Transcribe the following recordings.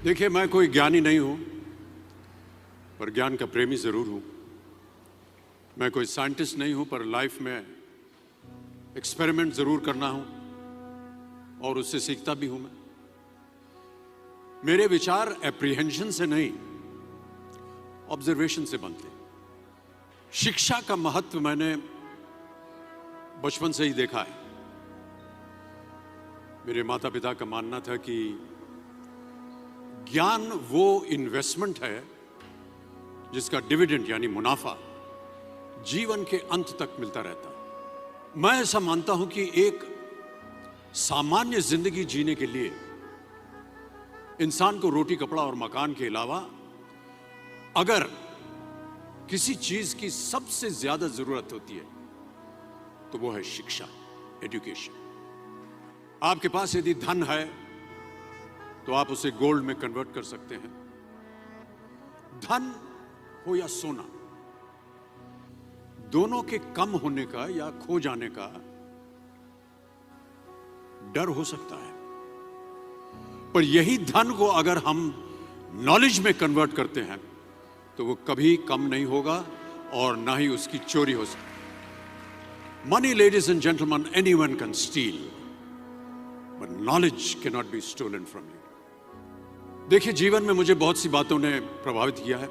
देखिए, मैं कोई ज्ञानी नहीं हूं, पर ज्ञान का प्रेमी जरूर हूं। मैं कोई साइंटिस्ट नहीं हूं, पर लाइफ में एक्सपेरिमेंट जरूर करना हूं और उससे सीखता भी हूं। मेरे विचार एप्रीहेंशन से नहीं, ऑब्जर्वेशन से बनते। शिक्षा का महत्व मैंने बचपन से ही देखा है। मेरे माता पिता का मानना था कि ज्ञान वो इन्वेस्टमेंट है जिसका डिविडेंड यानी मुनाफा जीवन के अंत तक मिलता रहता है। मैं ऐसा मानता हूं कि एक सामान्य जिंदगी जीने के लिए इंसान को रोटी, कपड़ा और मकान के अलावा अगर किसी चीज की सबसे ज्यादा जरूरत होती है तो वो है शिक्षा, एजुकेशन। आपके पास यदि धन है तो आप उसे गोल्ड में कन्वर्ट कर सकते हैं। धन हो या सोना, दोनों के कम होने का या खो जाने का डर हो सकता है, पर यही धन को अगर हम नॉलेज में कन्वर्ट करते हैं तो वो कभी कम नहीं होगा और ना ही उसकी चोरी हो सकती। Money, ladies and gentleman, anyone can steal, but knowledge can not be stolen from you. देखिए, जीवन में मुझे बहुत सी बातों ने प्रभावित किया है।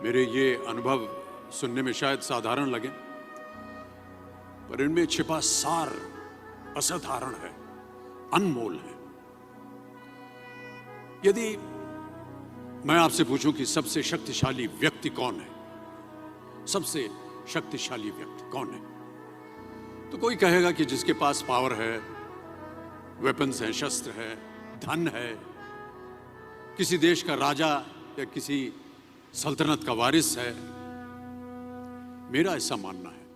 मेरे ये अनुभव सुनने में शायद साधारण लगे, पर इनमें छिपा सार असाधारण है, अनमोल है। यदि मैं आपसे पूछूं कि सबसे शक्तिशाली व्यक्ति कौन है, सबसे शक्तिशाली व्यक्ति कौन है, तो कोई कहेगा कि जिसके पास पावर है, वेपन्स हैं, शस्त्र है, धन है, किसी देश का राजा या किसी सल्तनत का वारिस है। मेरा ऐसा मानना है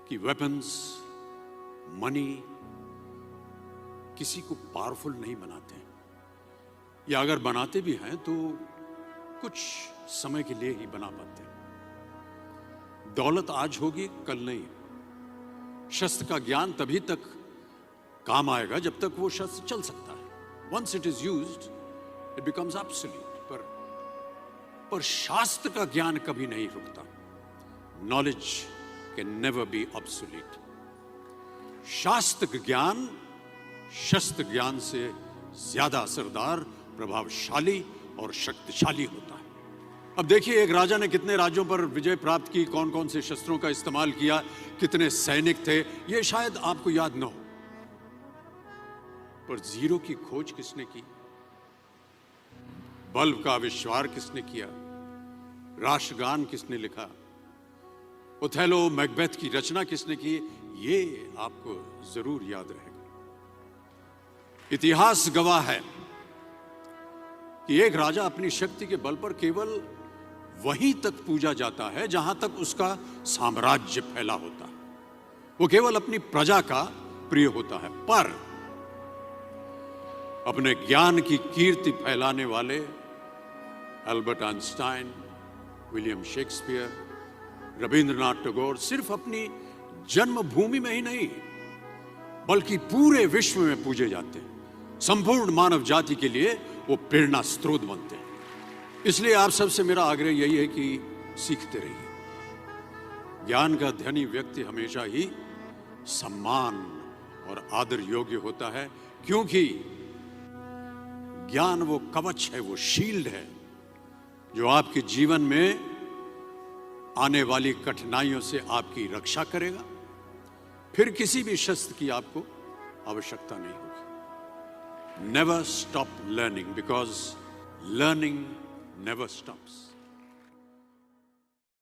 कि वेपन्स, मनी किसी को पावरफुल नहीं बनाते, या अगर बनाते भी हैं तो कुछ समय के लिए ही बना पाते हैं। दौलत आज होगी, कल नहीं। शस्त्र का ज्ञान तभी तक काम आएगा जब तक वो शस्त्र चल सकता है। Once it is used it becomes absolute. पर शास्त्र का ज्ञान कभी नहीं रुकता। Knowledge can never be obsolete. शास्त्र ज्ञान शस्त्र ज्ञान से ज्यादा असरदार, प्रभावशाली और शक्तिशाली होता है। अब देखिए, एक राजा ने कितने राज्यों पर विजय प्राप्त की, कौन कौन से शस्त्रों का इस्तेमाल किया, कितने सैनिक थे, ये शायद आपको याद न हो, पर जीरो की खोज किसने की, बल्ब का आविष्कार किसने किया, राष्ट्रगान किसने लिखा, ओथेलो, मैकबेथ की रचना किसने की, ये आपको जरूर याद रहेगा। इतिहास गवाह है कि एक राजा अपनी शक्ति के बल पर केवल वहीं तक पूजा जाता है जहां तक उसका साम्राज्य फैला होता है। वो केवल अपनी प्रजा का प्रिय होता है। पर अपने ज्ञान की कीर्ति फैलाने वाले Albert Einstein, William Shakespeare, Rabindranath Tagore सिर्फ अपनी जन्मभूमि में ही नहीं बल्कि पूरे विश्व में पूजे जाते हैं। संपूर्ण मानव जाति के लिए वो प्रेरणा स्रोत बनते हैं। इसलिए आप सबसे मेरा आग्रह यही है कि सीखते रहिए। ज्ञान का धनी व्यक्ति हमेशा ही सम्मान और आदर योग्य होता है, क्योंकि ज्ञान वो कवच है, वो शील्ड है जो आपके जीवन में आने वाली कठिनाइयों से आपकी रक्षा करेगा। फिर किसी भी शस्त्र की आपको आवश्यकता नहीं होगी। Never stop learning, because learning never stops.